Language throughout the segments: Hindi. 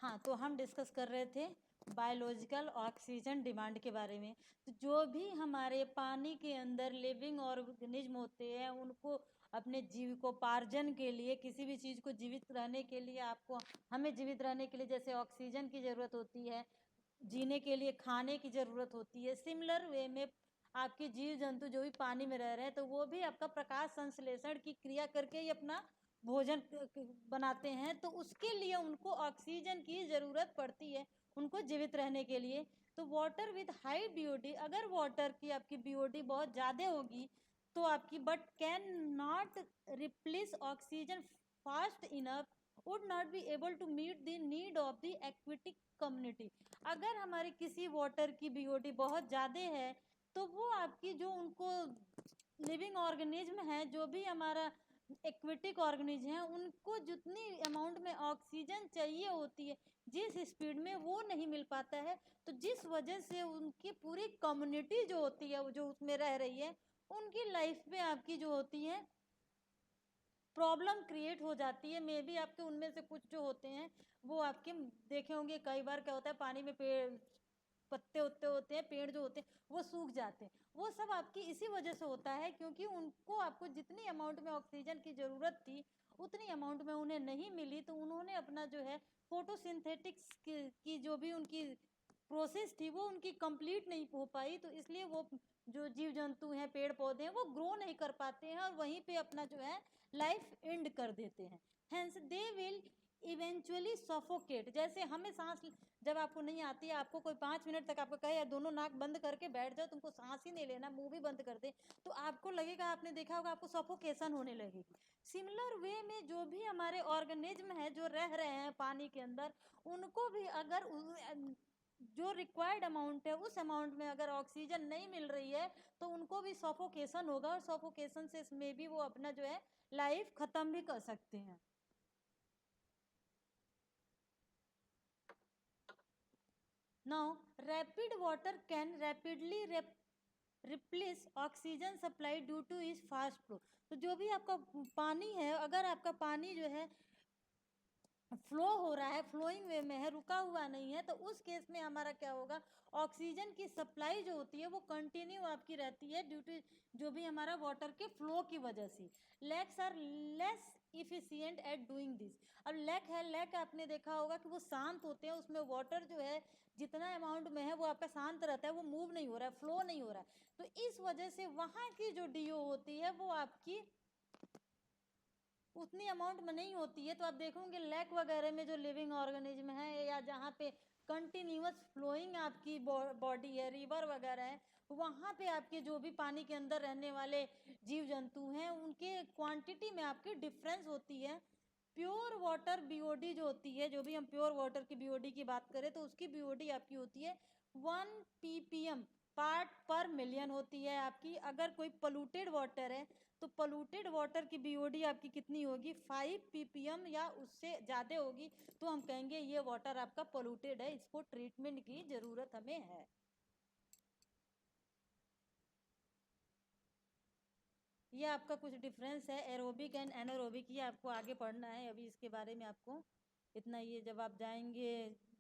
हाँ, तो हम डिस्कस कर रहे थे बायोलॉजिकल ऑक्सीजन डिमांड के बारे में। तो जो भी हमारे पानी के अंदर लिविंग ऑर्गेनिज्म होते हैं, उनको अपने जीविकोपार्जन के लिए, किसी भी चीज़ को जीवित रहने के लिए, हमें जीवित रहने के लिए जैसे ऑक्सीजन की ज़रूरत होती है, जीने के लिए खाने की ज़रूरत होती है, सिमिलर वे में आपके जीव जंतु जो भी पानी में रह रहे हैं, तो वो भी आपका प्रकाश संश्लेषण की क्रिया करके ही अपना भोजन बनाते हैं। तो उसके लिए उनको ऑक्सीजन की ज़रूरत पड़ती है, उनको जीवित रहने के लिए। तो वाटर विद हाई बीओडी, अगर वाटर की आपकी बीओडी बहुत ज़्यादा होगी तो आपकी, but can not replace oxygen fast enough, would not be able to meet the need of the aquatic community. अगर हमारी किसी वाटर की बीओडी बहुत ज़्यादा है तो वो आपकी जो उनको लिविंग ऑर्गेनिज्म है, जो भी हमारा एक्वेटिक ऑर्गेनिज्म है, उनको जितनी अमाउंट में ऑक्सीजन चाहिए होती है, जिस स्पीड में, वो नहीं मिल पाता है। तो जिस वजह से उनकी पूरी कम्युनिटी जो होती है, जो उसमें रह रही है, उनकी लाइफ में आपकी जो होती है प्रॉब्लम क्रिएट हो जाती है। मे बी आपके उनमें से कुछ जो होते हैं वो आपके देखे होंगे, कई बार क्या होता है, पानी में पेड़ पत्ते उत्ते होते हैं, पेड़ जो होते हैं वो सूख जाते हैं। वो सब आपकी इसी वजह से होता है, क्योंकि उनको आपको जितनी अमाउंट में ऑक्सीजन की ज़रूरत थी उतनी अमाउंट में उन्हें नहीं मिली। तो उन्होंने अपना जो है फोटोसिंथेटिक्स की जो भी उनकी प्रोसेस थी वो उनकी कंप्लीट नहीं हो पाई। तो इसलिए वो जो जीव जंतु हैं, पेड़ पौधे हैं, वो ग्रो नहीं कर पाते हैं और वहीं पे अपना जो है लाइफ एंड कर देते हैं। Hence they will eventually suffocate. जैसे हमें सांस जब आपको नहीं आती है, आपको कोई 5 मिनट तक आपको कहे दोनों नाक बंद करके बैठ जाओ, तुमको सांस ही नहीं लेना, मुंह भी बंद कर दे, तो आपको लगेगा, आपने देखा होगा, आपको सफोकेशन होने लगेगी। सिमिलर वे में जो भी हमारे ऑर्गेनिज्म है जो रह रहे हैं पानी के अंदर, उनको भी अगर जो रिक्वायर्ड अमाउंट है उस अमाउंट में अगर ऑक्सीजन नहीं मिल रही है तो उनको भी सफोकेशन होगा, और सफोकेशन से इसमें भी वो अपना जो है लाइफ खत्म भी कर सकते हैं। Now rapid water can rapidly replace oxygen supply due two is fast flow. तो जो भी आपका पानी है, अगर आपका पानी जो है फ्लो हो रहा है, फ्लोइंग वे में है, रुका हुआ नहीं है, तो उस केस में हमारा क्या होगा, ऑक्सीजन की सप्लाई जो होती है वो कंटिन्यू आपकी रहती है ड्यू टू जो भी हमारा वाटर के फ्लो की वजह से। Lakes are less efficient at doing this. अब लेक है, लेक आपने देखा होगा कि वो शांत होते हैं, उसमें वाटर जो है जितना अमाउंट में है वो आपका शांत रहता है, वो मूव नहीं हो रहा है, फ्लो नहीं हो रहा है। तो इस वजह से वहाँ की जो डीओ होती है वो आपकी उतनी अमाउंट में नहीं होती है। तो आप देखोगे लेक वगैरह में जो लिविंग ऑर्गेनिज्म है, या जहाँ पे कंटिन्यूअस फ्लोइंग आपकी बॉडी है, रिवर वगैरह है, वहाँ पे आपके जो भी पानी के अंदर रहने वाले जीव जंतु हैं, उनके क्वांटिटी में आपकी डिफरेंस होती है। प्योर वाटर बीओडी जो होती है, जो भी हम प्योर वाटर की बीओडी की बात करें तो उसकी बीओडी आपकी होती है 1 ppm पार्ट पर मिलियन होती है आपकी। अगर कोई पोल्यूटेड वाटर है तो पोल्यूटेड वाटर की बीओडी आपकी कितनी होगी, 5 ppm या उससे ज़्यादा होगी, तो हम कहेंगे ये वाटर आपका पोल्यूटेड है, इसको ट्रीटमेंट की ज़रूरत हमें है। ये आपका कुछ डिफरेंस है एरोबिक एंड एनारोबिक, ये आपको आगे पढ़ना है, अभी इसके बारे में आपको इतना, ये जब आप जाएंगे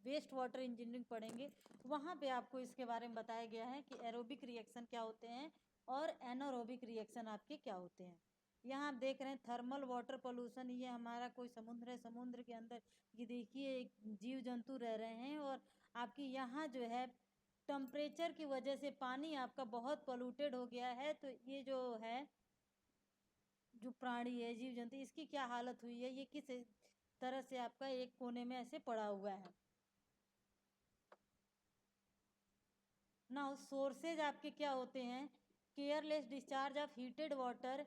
वेस्ट वाटर इंजीनियरिंग पढ़ेंगे वहाँ पे आपको इसके बारे में बताया गया है कि एरोबिक रिएक्शन क्या होते हैं और एनारोबिक रिएक्शन आपके क्या होते हैं। यहाँ आप देख रहे हैं थर्मल वाटर पोल्यूशन, ये हमारा कोई समुद्र है, समुद्र के अंदर ये देखिए एक जीव जंतु रह रहे हैं, और आपकी यहाँ जो है टेम्परेचर की वजह से पानी आपका बहुत पोल्यूटेड हो गया है। तो ये जो है जो प्राणी है, जीव जंतु, इसकी क्या हालत हुई है, ये किस तरह से आपका एक कोने में ऐसे पड़ा हुआ है। नाउ सोर्सेज आपके क्या होते हैं, careless discharge of heated water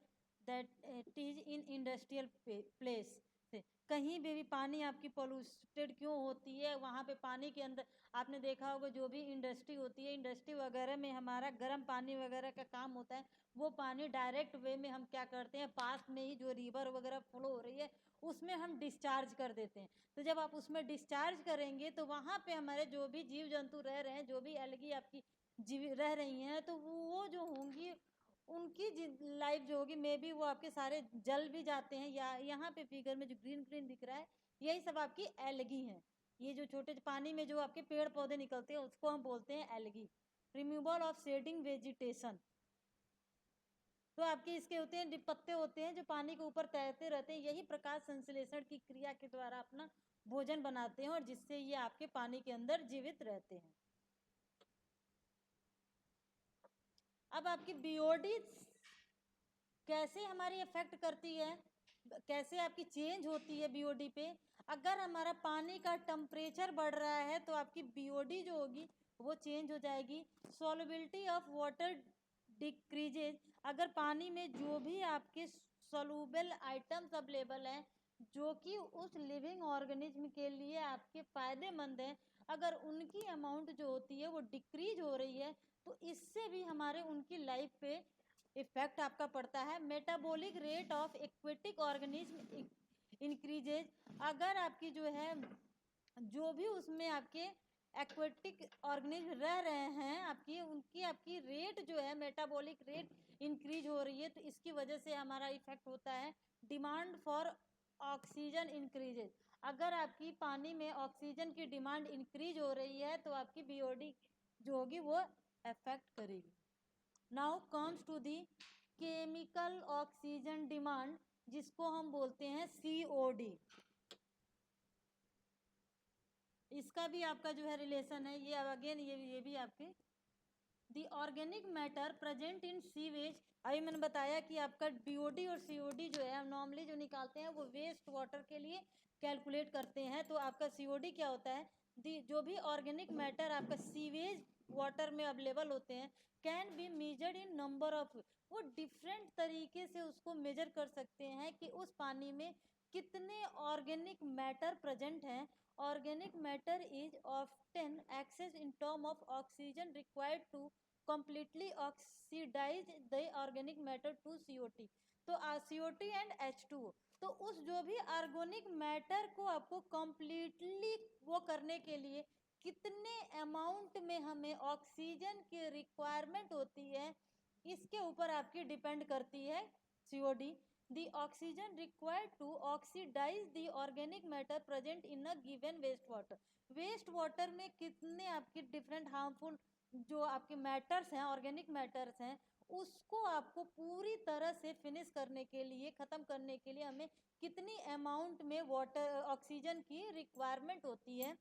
that it is in industrial place से। कहीं भी पानी आपकी पोल्यूटेड क्यों होती है, वहाँ पे पानी के अंदर आपने देखा होगा जो भी इंडस्ट्री होती है, इंडस्ट्री वगैरह में हमारा गर्म पानी वगैरह का काम होता है, वो पानी डायरेक्ट वे में हम क्या करते हैं, पास में ही जो रिवर वगैरह फ्लो हो रही है उसमें हम डिस्चार्ज कर देते हैं। तो जब आप उसमें डिस्चार्ज करेंगे तो वहाँ पे हमारे जो भी जीव जंतु रह रहे हैं, जो भी एल्गी आपकी जीव रह रही हैं, तो वो जो होंगी उनकी लाइफ जो होगी, मे बी वो आपके सारे जल भी जाते हैं, या यहाँ पे फिगर में जो ग्रीन ग्रीन दिख रहा है यही सब आपकी एल्गी हैं। ये जो छोटे पानी में जो आपके पेड़ पौधे निकलते हैं उसको हम बोलते हैं algae. Removal of shading vegetation, तो आपके इसके होते हैं पत्ते होते हैं जो पानी के ऊपर तैरते रहते हैं, यही प्रकाश संश्लेषण की क्रिया के द्वारा अपना भोजन बनाते हैं और जिससे ये आपके पानी के अंदर जीवित रहते हैं। अब आपकी बीओडी कैसे हमारी इफेक्ट करती है, कैसे आपकी चेंज होती है बीओडी पे। अगर हमारा पानी का टेम्परेचर बढ़ रहा है तो आपकी बीओडी जो होगी वो चेंज हो जाएगी। सॉल्युबिलिटी ऑफ वाटर डिक्रीजेज, अगर पानी में जो भी आपके सोलूबल आइटम्स अवेलेबल हैं जो कि उस लिविंग ऑर्गेनिज्म के लिए आपके फायदेमंद हैं, अगर उनकी अमाउंट जो होती है वो डिक्रीज हो रही है तो इससे भी हमारे उनकी लाइफ पे इफेक्ट आपका पड़ता है। Metabolic rate of aquatic organism increases, अगर आपकी जो है जो भी उसमें आपके एक्वेटिक ऑर्गेनिज्म रह रहे हैं आपकी रेट जो है मेटाबॉलिक रेट इंक्रीज हो रही है, तो इसकी वजह से हमारा इफेक्ट होता है। डिमांड फॉर ऑक्सीजन इंक्रीजेज, अगर आपकी पानी में ऑक्सीजन की डिमांड इंक्रीज हो रही है तो आपकी बीओडी जो होगी वो अफेक्ट करेगी। Now comes to the chemical oxygen demand, जिसको हम बोलते हैं सीओडी। इसका भी आपका जो है रिलेशन है, ये अगेन ये भी आपके the organic matter present in sewage. अभी मैंने बताया कि आपका बीओडी और सीओडी जो है हम नॉर्मली जो निकालते हैं वो वेस्ट वाटर के लिए कैलकुलेट करते हैं, तो आपका सीओडी क्या होता है, दी जो भी ऑर्गेनिक मैटर आपका सीवेज वाटर में अवेलेबल होते हैं can be measured in number of, वो डिफरेंट तरीके से उसको मेजर कर सकते हैं कि उस पानी में कितने ऑर्गेनिक मैटर प्रेजेंट हैं। Organic matter is often access in term of oxygen required to completely oxidize the organic matter to CO2, तो CO2 एंड H2O, तो उस जो भी ऑर्गेनिक मैटर को आपको कंप्लीटली वो करने के लिए कितने अमाउंट में हमें ऑक्सीजन की रिक्वायरमेंट होती है इसके ऊपर आपकी डिपेंड करती है COD. The oxygen required to oxidize the organic matter present in a given waste water, waste water में कितने आपके डिफरेंट हार्मफुल जो आपके मैटर्स हैं ऑर्गेनिक मैटर्स हैं उसको आपको पूरी तरह से फिनिश करने के लिए ख़त्म करने के लिए हमें कितनी अमाउंट में वाटर ऑक्सीजन की रिक्वायरमेंट होती है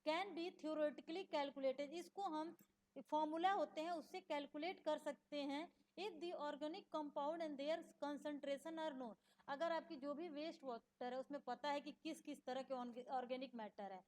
कैन बी थ्योरेटिकली कैलकुलेटेड, इसको हम फॉर्मूला होते हैं उससे कैलकुलेट कर सकते हैं। If the organic compound and their concentration are known, अगर आपकी जो भी वेस्ट वाटर है उसमें पता है कि किस किस तरह के ऑर्गेनिक मैटर है,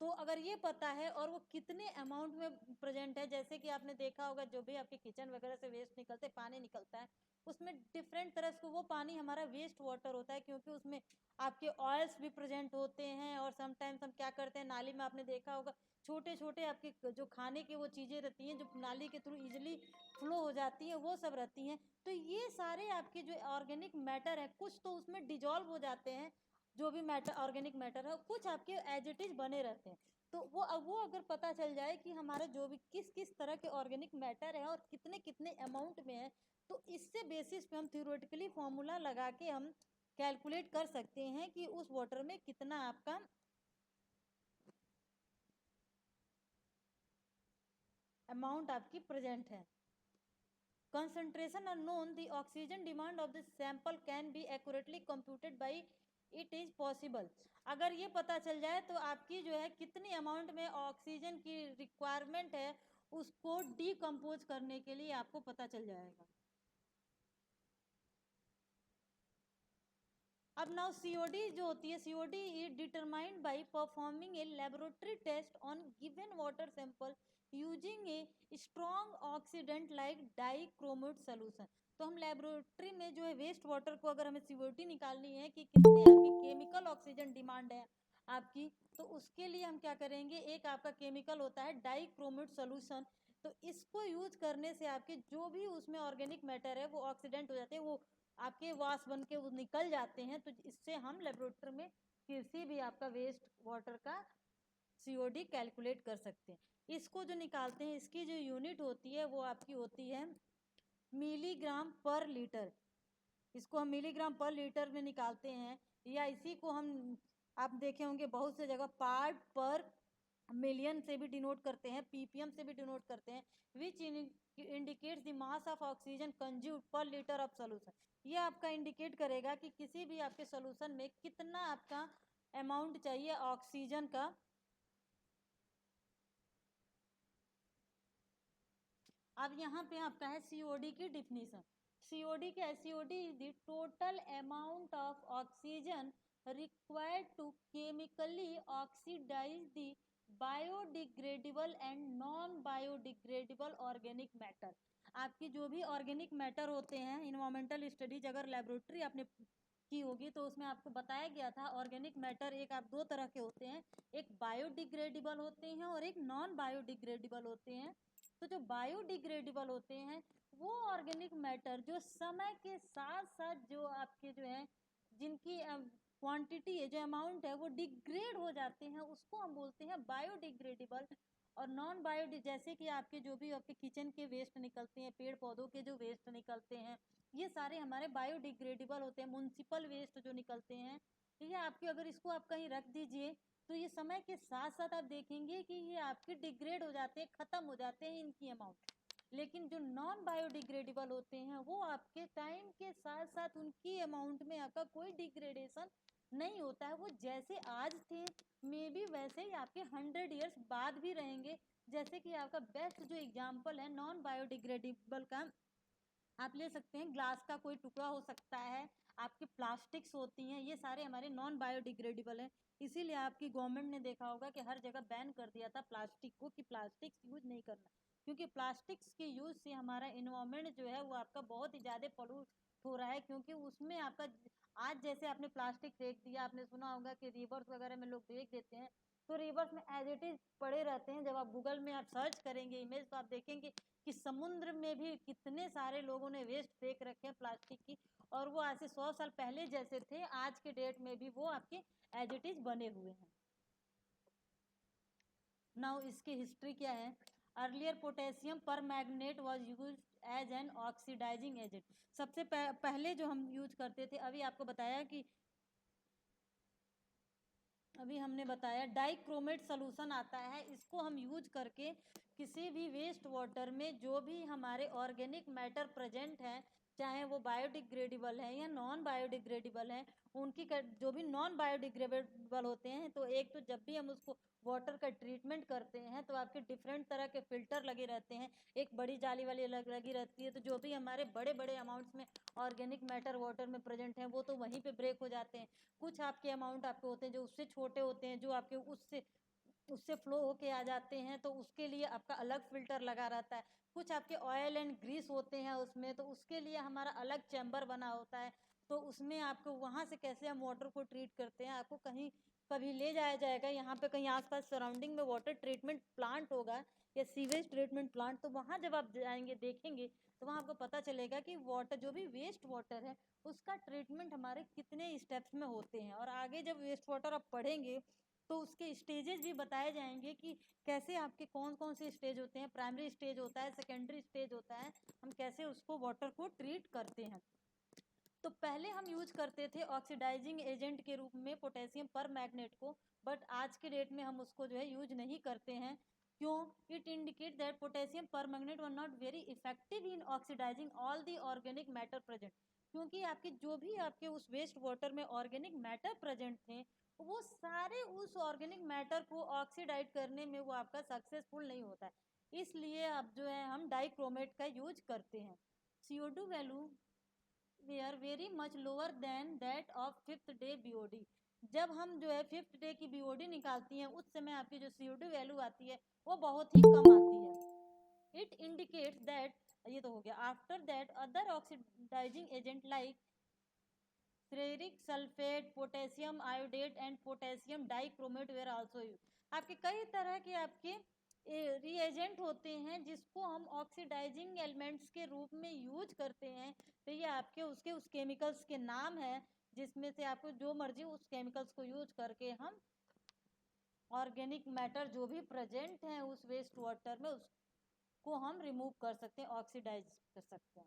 तो अगर ये पता है और वो कितने अमाउंट में प्रेजेंट है, जैसे कि आपने देखा होगा जो भी आपके किचन वगैरह से वेस्ट निकलते पानी निकलता है उसमें डिफरेंट तरह से वो पानी हमारा वेस्ट वाटर होता है क्योंकि उसमें आपके ऑयल्स भी प्रेजेंट होते हैं और समटाइम्स हम क्या करते हैं नाली में आपने देखा होगा छोटे छोटे आपके जो खाने के वो चीज़ें रहती हैं जो नाली के थ्रू इजिली फ्लो हो जाती हैं वो सब रहती हैं, तो ये सारे आपके जो ऑर्गेनिक मैटर है कुछ तो उसमें डिजॉल्व हो जाते हैं, जो भी मैटर ऑर्गेनिक मैटर है कुछ आपके एज इट इज बने रहते हैं, तो वो अगर पता चल जाए कि हमारा जो भी किस किस तरह के ऑर्गेनिक मैटर है और कितने कितने अमाउंट में है, तो इससे बेसिस पे हम थ्योरेटिकली फॉर्मूला लगा के हम कैलकुलेट कर सकते हैं कि उस वाटर में कितना आपका अमाउंट आपकी प्रेजेंट है। concentration unknown, the oxygen demand of the sample can be accurately computed by it is possible, अगर ये पता चल जाए तो आपकी जो है कितनी अमाउंट में ऑक्सीजन की रिक्वायरमेंट है उसको डीकम्पोज करने के लिए आपको पता चल जाएगा। अब नाउ सीओडी जो होती है COD is determined by performing a laboratory test on given water sample using a strong oxidant like dichromate solution, तो हम लेबोरेटरी में जो है वेस्ट वाटर को अगर हमें सीओडी निकालनी है कि कितनी आपकी केमिकल ऑक्सीजन डिमांड है आपकी, तो उसके लिए हम क्या करेंगे एक आपका केमिकल होता है डाइक्रोमेट सोल्यूशन, तो इसको यूज करने से आपके जो भी उसमें ऑर्गेनिक मैटर है वो ऑक्सीडेंट हो जाते हैं, वो आपके वास बन के वो निकल जाते हैं, तो इससे हम लेबोरेटरी में किसी भी आपका वेस्ट वाटर का सीओडी कैलकुलेट कर सकते हैं। इसको जो निकालते हैं इसकी जो यूनिट होती है वो आपकी होती है मिलीग्राम पर लीटर, इसको हम मिलीग्राम पर लीटर में निकालते हैं, या इसी को हम आप देखे होंगे बहुत से जगह पार्ट पर मिलियन से भी डिनोट करते हैं, ppm से भी डिनोट करते हैं, which indicates the mass of oxygen consumed पर लीटर ऑफ सोल्यूशन। ये आपका इंडिकेट करेगा कि किसी भी आपके सोल्यूशन में कितना आपका अमाउंट चाहिए ऑक्सीजन का। अब यहाँ पे आपका है सीओडी की डिफिनीशन। सीओडी क्या है? COD is the total amount of oxygen required to chemically oxidize the biodegradable and non biodegradable organic matter. आपकी जो भी ऑर्गेनिक मैटर होते हैं, इन्वायरमेंटल स्टडीज अगर लेबोरेटरी आपने की होगी तो उसमें आपको बताया गया था ऑर्गेनिक मैटर एक आप दो तरह के होते हैं, एक बायोडिग्रेडेबल होते हैं और एक नॉन बायोडिग्रेडेबल होते हैं। तो जो बायोडिग्रेडेबल होते हैं वो ऑर्गेनिक मैटर जो समय के साथ साथ जो आपके जो है जिनकी क्वांटिटी है, जो अमाउंट है वो डिग्रेड हो जाते हैं, उसको हम बोलते हैं बायोडिग्रेडेबल। और नॉन बायो जैसे कि आपके जो भी आपके किचन के वेस्ट निकलते हैं, पेड़ पौधों के जो वेस्ट निकलते हैं, ये सारे हमारे बायोडिग्रेडेबल होते हैं। म्युनिसिपल वेस्ट जो निकलते हैं, ठीक है, आपके अगर इसको आप कहीं रख दीजिए तो ये समय के साथ साथ आप देखेंगे कि ये आपके डिग्रेड हो जाते हैं, खत्म हो जाते हैं इनकी अमाउंट। लेकिन जो नॉन बायोडिग्रेडेबल होते हैं वो आपके टाइम के साथ साथ उनकी अमाउंट में आपका कोई डिग्रेडेशन नहीं होता है, वो जैसे आज थे मे बी वैसे ही आपके 100 ईयर्स बाद भी रहेंगे। जैसे कि आपका बेस्ट जो एग्जाम्पल है नॉन बायोडिग्रेडेबल का, आप ले सकते हैं ग्लास का कोई टुकड़ा हो सकता है, आपकी प्लास्टिक्स होती हैं, ये सारे हमारे नॉन बायोडिग्रेडेबल हैं। इसीलिए आपकी गवर्नमेंट ने देखा होगा कि हर जगह बैन कर दिया था प्लास्टिक को, कि प्लास्टिक्स यूज नहीं करना, क्योंकि प्लास्टिक्स के यूज से हमारा इन्वायरमेंट जो है वो आपका बहुत ही ज़्यादा पोल्यूट हो रहा है। क्योंकि उसमें आपका आज जैसे आपने प्लास्टिक फेंक दिया, आपने सुना होगा कि रिवर्स वगैरह में लोग फेंक देते हैं, तो रिवर्स में एज इट इज पड़े रहते हैं। जब आप गूगल में आप सर्च करेंगे इमेज तो आप देखेंगे कि समुद्र में भी कितने सारे लोगों ने वेस्ट फेंक रखे हैं प्लास्टिक की, और वो आज से 100 साल पहले जैसे थे आज के डेट में भी वो आपके एज इट इज बने हुए हैं। नाउ इसकी हिस्ट्री क्या है? Earlier potassium permanganate was use as an oxidizing agent. सबसे पहले जो हम यूज करते थे, अभी आपको बताया कि अभी हमने बताया डाइक्रोमेट सोल्यूशन आता है, इसको हम यूज करके किसी भी वेस्ट वाटर में जो भी हमारे ऑर्गेनिक मैटर प्रेजेंट है, चाहे वो बायोडिग्रेडेबल है या नॉन बायोडिग्रेडेबल है, उनकी जो भी नॉन बायोडिग्रेडेबल होते हैं, तो एक तो जब भी हम उसको वाटर का ट्रीटमेंट करते हैं तो आपके डिफरेंट तरह के फिल्टर लगे रहते हैं, एक बड़ी जाली वाली लगी रहती है, तो जो भी हमारे बड़े बड़े अमाउंट्स में ऑर्गेनिक मैटर वाटर में प्रेजेंट हैं वो तो वहीं पे ब्रेक हो जाते हैं। कुछ आपके अमाउंट आपके होते हैं जो उससे छोटे होते हैं, जो आपके उससे उससे फ्लो होके आ जाते हैं, तो उसके लिए आपका अलग फिल्टर लगा रहता है। कुछ आपके ऑयल एंड ग्रीस होते हैं उसमें, तो उसके लिए हमारा अलग चैम्बर बना होता है। तो उसमें आपको वहाँ से कैसे हम वाटर को ट्रीट करते हैं, आपको कहीं कभी ले जाया जाएगा, यहाँ पे कहीं आसपास सराउंडिंग में वाटर ट्रीटमेंट प्लांट होगा या सीवेज ट्रीटमेंट प्लांट, तो वहाँ जब आप जाएंगे देखेंगे तो वहाँ आपको पता चलेगा कि वाटर जो भी वेस्ट वाटर है उसका ट्रीटमेंट हमारे कितने स्टेप्स में होते हैं। और आगे जब वेस्ट वाटर आप पढ़ेंगे तो उसके स्टेजेस भी बताए जाएंगे कि कैसे आपके कौन कौन से स्टेज होते हैं, प्राइमरी स्टेज होता है, सेकेंडरी स्टेज होता है, हम कैसे उसको वाटर को ट्रीट करते हैं। तो पहले हम यूज करते थे ऑक्सीडाइजिंग एजेंट के रूप में पोटेशियम पर मैग्नेट को, बट आज के डेट में हम उसको जो है यूज नहीं करते हैं। क्यों? It indicate that potassium permanganate were not very effective in oxidizing all the organic matter present. क्योंकि आपके जो भी आपके उस वेस्ट वाटर में ऑर्गेनिक मैटर प्रेजेंट थे वो सारे उस ऑर्गेनिक मैटर को ऑक्सीडाइज करने में वो आपका सक्सेसफुल नहीं होता है। इसलिए अब जो है हम डाइक्रोमेट का यूज करते हैं। CO2 value were very much lower than that of fifth day BOD. जब हम जो है फिफ्थ डे की बीओडी निकालती हैं उस समय आपकी जो CO2 वैल्यू आती है वो बहुत ही कम आती है। इट इंडिकेट्स दैट, ये तो हो गया, after that other oxidizing agent like ferric sulphate, potassium iodate and potassium dichromate were also use. आपके कई तरह के आपके रिएजेंट होते हैं जिसको हम ऑक्सीडाइजिंग एलिमेंट्स के रूप में यूज करते हैं। तो ये आपके उसके उस केमिकल्स के नाम है जिसमें से आपको जो मर्जी उस केमिकल्स को यूज करके हम ऑर्गेनिक मैटर जो भी प्रेजेंट है उस वेस्ट वाटर में उसको हम रिमूव कर सकते हैं, ऑक्सीडाइज कर सकते हैं।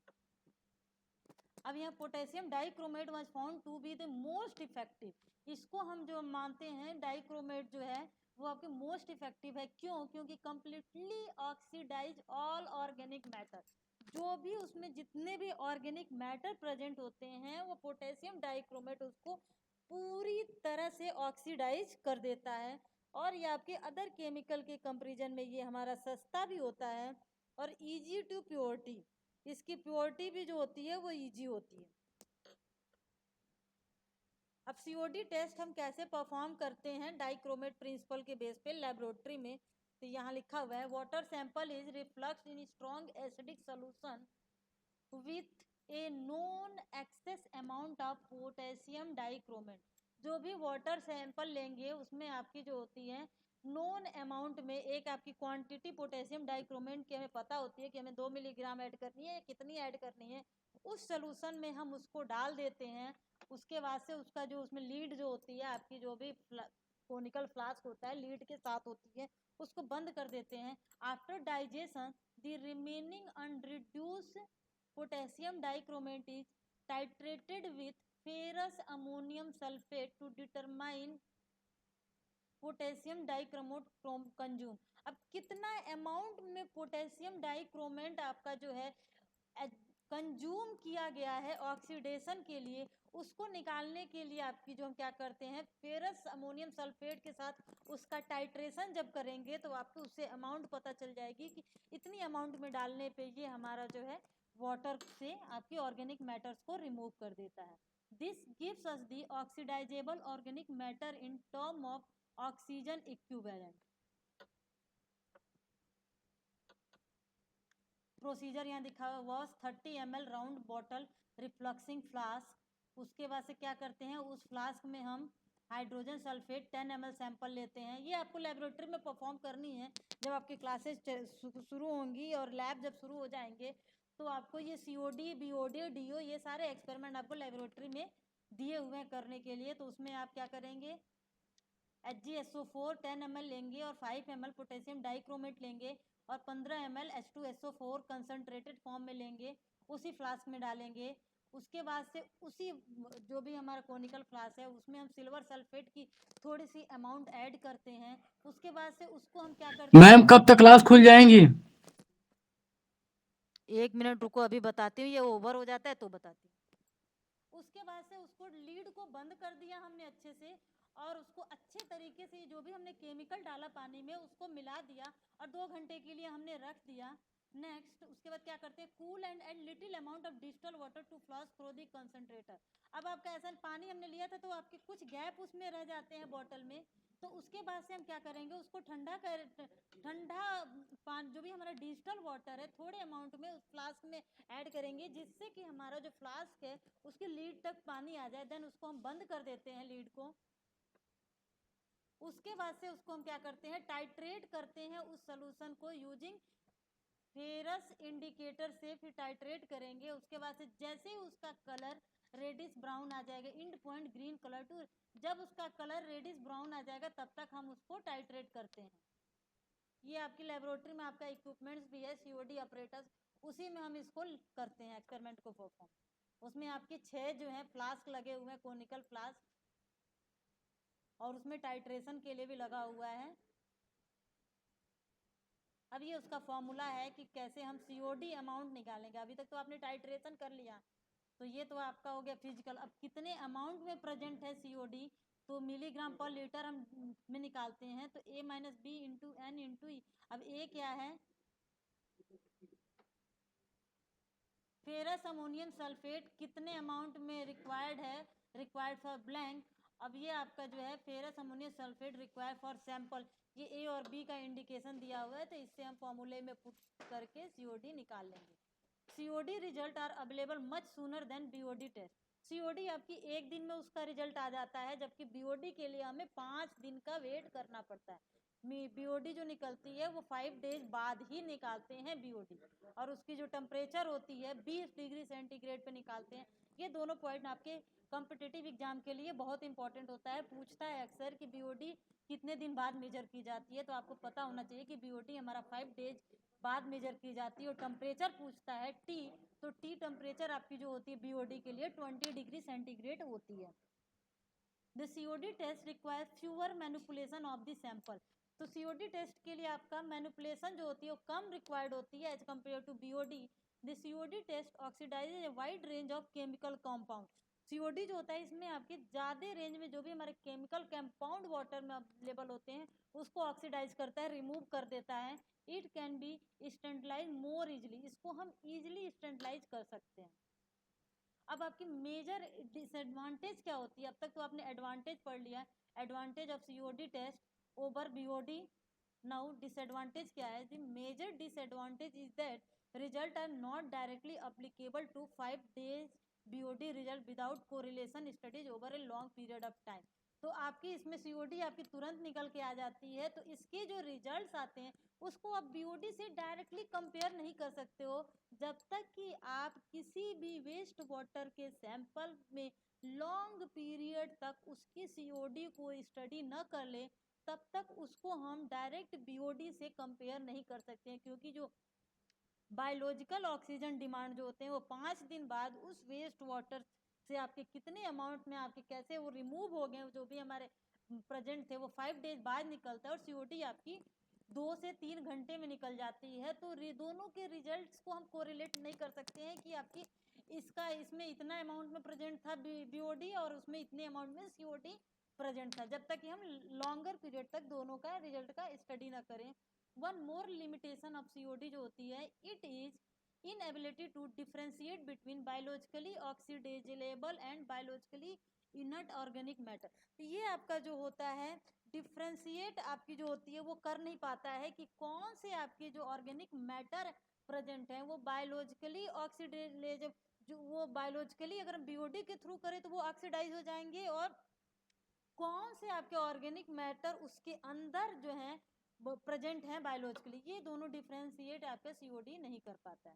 अब यहाँ potassium dichromate was found to be the most effective. इसको हम जो मानते हैं डाइक्रोमेट जो है वो आपके मोस्ट इफेक्टिव है। क्यों? क्योंकि completely oxidize all organic matter, जो भी उसमें जितने भी ऑर्गेनिक मैटर प्रेजेंट होते हैं वो पोटेशियम डाइक्रोमेट उसको पूरी तरह से ऑक्सीडाइज कर देता है। और ये आपके अदर केमिकल के कंपैरिजन में ये हमारा सस्ता भी होता है और इजी टू प्योरिटी, इसकी प्योरिटी भी जो होती है वो इजी होती है। अब सीओडी टेस्ट हम कैसे परफॉर्म करते हैं डाइक्रोमेट प्रिंसिपल के बेस पे लेबोरेटरी में, तो यहाँ लिखा हुआ है water sample is reflux in strong acidic solution with A known excess amount of potassium dichromate. जो भी वाटर सैंपल लेंगे उसमें आपकी जो होती है नोन अमाउंट में एक आपकी क्वांटिटी पोटेशियम डाइक्रोमेट की हमें पता होती है कि हमें 2 मिलीग्राम ऐड करनी है, कितनी ऐड करनी है, उस सोल्यूशन में हम उसको डाल देते हैं। उसके बाद से उसका जो उसमें लीड जो होती है आपकी जो भी कोनिकल फ्लास्क होता है लीड के साथ होती है, उसको बंद कर देते हैं। After digestion the remaining unreduced potassium dichromate is titrated with ferrous ammonium sulfate to determine potassium dichromate consume. अब कितना अमाउंट में पोटेशियम डाइक्रोमेट आपका जो है कंज्यूम किया गया है ऑक्सीडेशन के लिए, उसको निकालने के लिए आपकी जो हम क्या करते हैं फेरस अमोनियम सल्फेट के साथ उसका टाइट्रेशन जब करेंगे तो आपको उससे अमाउंट पता चल जाएगी कि इतनी अमाउंट में डालने पे ये हमारा जो है वाटर से आपके ऑर्गेनिक मैटर्स को रिमूव कर देता है। This gives us the oxidizable organic matter in term of oxygen equivalent. Procedure यहाँ दिखा हुआ wash 30 ml round bottle refluxing flask. उसके बाद से क्या करते हैं उस फ्लास्क में हम हाइड्रोजन सल्फेट 10 ml सैंपल लेते हैं। ये आपको लेबोरेटरी में परफॉर्म करनी है जब आपकी क्लासेस शुरू होंगी और लैब जब शुरू हो जाएंगे तो आपको ये सीओडी बीओडी डीओ ये सारे एक्सपेरिमेंट आपको लेबोरेटरी में दिए हुए हैं करने के लिए। तो उसमें आप क्या करेंगे HgSO4 10 ml लेंगे और 5 ml पोटेशियम डाइक्रोमेट लेंगे और 15 ml H2SO4 कंसनट्रेटेड फॉर्म में लेंगे, उसी फ्लास्क में डालेंगे। उसके बाद से उसी जो भी हमारा कोनिकल फ्लास्क है उसमें हम सिल्वर सल्फेट की थोड़ी सी अमाउंट ऐड करते हैं। उसके बाद से उसको हम क्या करते हैं मैम कब तक क्लास खुल जाएंगी? 1 मिनट रुको अभी बताती हूँ, ये ओवर हो जाता है तो बताती हूँ। उसके बाद से उसको लीड को बंद कर दिया हमने अच्छे से और उसको अच्छे तरीके से जो भी हमने केमिकल डाला पानी में उसको मिला दिया और 2 घंटे के लिए हमने रख दिया। नेक्स्ट उसके बाद क्या करते हैं cool and add little amount of distilled water to flush through the concentrator. अब आपका ऐसा पानी हमने लिया था तो आपके कुछ गैप उसमें रह जाते हैं बॉटल में, तो उसके बाद से हम क्या करेंगे उसको ठंडा पानी जो भी हमारा डिजिटल वाटर है थोड़े अमाउंट में उस फ्लास्क में ऐड करेंगे जिससे कि हमारा जो फ्लास्क है उसकी लीड तक पानी आ जाए। देन उसको हम बंद कर देते हैं लीड को। उसके बाद से उसको हम क्या करते हैं टाइट्रेट करते हैं उस सोल्यूशन को यूजिंग फेरस इंडिकेटर से फिर टाइट्रेट करेंगे। उसके बाद से जैसे ही उसका कलर रेडिश ब्राउन आ जाएगा end point green colour to, जब उसका कलर रेडिश ब्राउन आ जाएगा तब तक हम उसको टाइट्रेट करते हैं। ये आपकी लेबोरेटरी में आपका इक्विपमेंट्स भी है सीओडी ऑपरेटर्स, उसी में हम इसको करते हैं एक्सपेरिमेंट को परफॉर्म। उसमें आपके 6 जो है फ्लास्क लगे हुए हैं कोनिकल फ्लास्क और उसमें टाइट्रेशन के लिए भी लगा हुआ है। अब ये उसका फॉर्मूला है कि कैसे हम सीओडी अमाउंट निकालेंगे। अभी तक तो आपने टाइट्रेशन कर लिया तो ये तो आपका हो गया फिजिकल। अब कितने अमाउंट में प्रेजेंट है सीओडी तो मिलीग्राम पर लीटर हम में निकालते हैं तो A minus B into N into E. अब ए क्या है फेरस अमोनियम सल्फेट कितने अमाउंट में रिक्वायर्ड है, रिक्वायर्ड फॉर ब्लैंक। अब ये आपका जो है ferrous ammonium sulphate required for sample, ये ए और बी का इंडिकेशन दिया हुआ है तो इससे हम फॉर्मूले में पुट करके सीओडी निकाल लेंगे। COD result are available much sooner than BOD test. COD आपकी 1 दिन में उसका रिजल्ट आ जाता है जबकि बीओडी के लिए हमें 5 दिन का वेट करना पड़ता है। बीओडी जो निकलती है वो 5 डेज बाद ही निकालते हैं बीओडी और उसकी जो टेम्परेचर होती है 20 डिग्री सेंटीग्रेड पे निकालते हैं। ये दोनों पॉइंट आपके कॉम्पिटिटिव एग्जाम के लिए बहुत इंपॉर्टेंट होता है, पूछता है अक्सर कि बीओडी कितने दिन बाद मेजर की जाती है, तो आपको पता होना चाहिए कि बीओडी हमारा 5 डेज बाद मेजर की जाती है। और टेम्परेचर पूछता है टी, तो टी टेम्परेचर आपकी जो होती है बीओडी के लिए 20 डिग्री सेंटीग्रेड होती है। The COD test require fewer manipulation of the sample. तो सीओडी टेस्ट के लिए आपका मैनिपुलेशन जो होती है वो कम रिक्वायर्ड होती है as compare to BOD. The COD test oxidize a wide range of chemical compound. COD जो होता है इसमें आपके ज़्यादा रेंज में जो भी हमारे केमिकल कंपाउंड वाटर में अवेलेबल होते हैं उसको ऑक्सीडाइज करता है, रिमूव कर देता है। It can be standardise more easily, इसको हम इजिली स्टैंडलाइज कर सकते हैं। अब आपकी मेजर डिसएडवांटेज क्या होती है? अब तक तो आपने एडवांटेज पढ़ लिया, advantage of COD test over BOD. Now disadvantage क्या है? The major disadvantage is that result are not directly applicable to 5 days BOD result without correlation studies over a long period of time. तो आपकी इसमें सीओडी आपकी तुरंत निकल के आ जाती है, तो इसके जो रिजल्ट्स आते हैं उसको आप बीओडी से डायरेक्टली कंपेयर नहीं कर सकते हो जब तक कि आप किसी भी वेस्ट वाटर के सैंपल में लॉन्ग पीरियड तक उसकी सीओडी को स्टडी न कर ले, तब तक उसको हम डायरेक्ट बीओडी से कंपेयर नहीं कर सकते हैं। क्योंकि जो बायोलॉजिकल ऑक्सीजन डिमांड जो होते हैं वो 5 दिन बाद उस वेस्ट वाटर से आपके कितने अमाउंट में आपके कैसे वो रिमूव हो गए जो भी हमारे प्रेजेंट थे वो 5 days बाद निकलता है, और सीओडी आपकी 2 से 3 घंटे में निकल जाती है। तो दोनों के रिजल्ट्स को हम कोरिलेट नहीं कर सकते हैं कि आपकी इसका इसमें इतना अमाउंट में प्रेजेंट था बीओडी और उसमें इतने अमाउंट में सीओडी प्रेजेंट था, जब तक कि हम लॉन्गर पीरियड तक दोनों का रिजल्ट का स्टडी ना करें। One more limitation of COD जो होती है, it is inability to differentiate between biologically oxidable and biologically inert organic matter. तो ये आपका जो होता है डिफ्रेंशिएट आपकी जो होती है वो कर नहीं पाता है कि कौन से आपके जो ऑर्गेनिक मैटर प्रेजेंट हैं वो बायोलॉजिकली ऑक्सीडेज, जो वो बायोलॉजिकली अगर हम बीओडी के थ्रू करें तो वो ऑक्सीडाइज हो जाएंगे, और कौन से आपके ऑर्गेनिक मैटर उसके अंदर जो है प्रेजेंट है बायोलॉजिकली, ये दोनों डिफ्रेंशिएट आपका सीओडी नहीं कर पाता है।